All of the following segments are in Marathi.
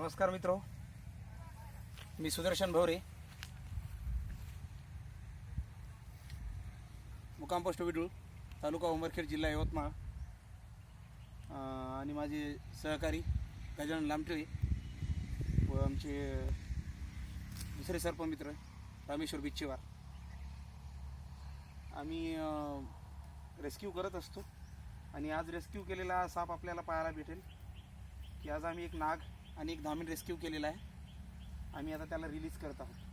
नमस्कार मित्रो, मी सुदर्शन भवरे, मुक्काम पोस्ट विडूळ, तालुका उमरखेड, जिल्हा यवतमाळ. आणि माझे सहकारी गजानन लामटळे व आमचे दुसरे सर्पमित्र रामेश्वर बिच्छेवार. आम्ही रेस्क्यू करत असतो आणि आज रेस्क्यू केलेला साप आपल्याला पाहायला भेटेल की आज आम्ही एक नाग आणि एक धामीण रेस्क्यू केलेला आहे. आम्ही आता त्याला रिलीज करत आहोत.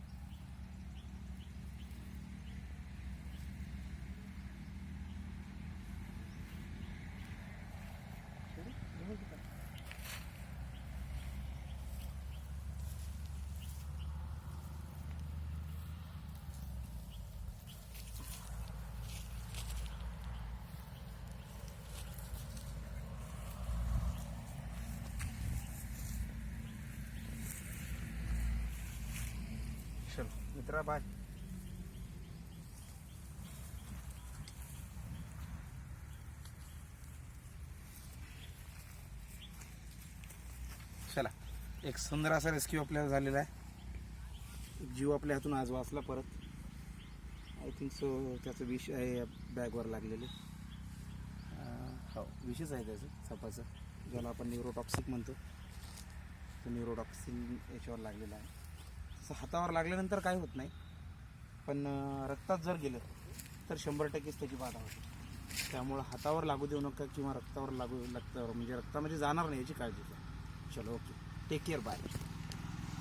चलो मित्रा, बाय. चला, एक सुंदर असा रेस्क्यू आपल्याला झालेला आहे. जीव आपल्या हातून आज वाचला परत. आय थिंक सो त्याचं विष आहे बॅगवर लागलेले. हो, विषच आहे त्याचं सापाचं, ज्याला आपण न्यूरोटॉक्सिक म्हणतो. तो न्यूरोटॉक्सिक याच्यावर लागलेला आहे. तसं हातावर लागल्यानंतर काय होत नाही, पण रक्तात जर गेलं तर 100%च त्याची बाधा होते. त्यामुळं हातावर लागू देऊ नका किंवा रक्तावर लागू म्हणजे रक्तामध्ये जाणार नाही याची काळजी घ्या. चलो, ओके, टेक केअर, बाय.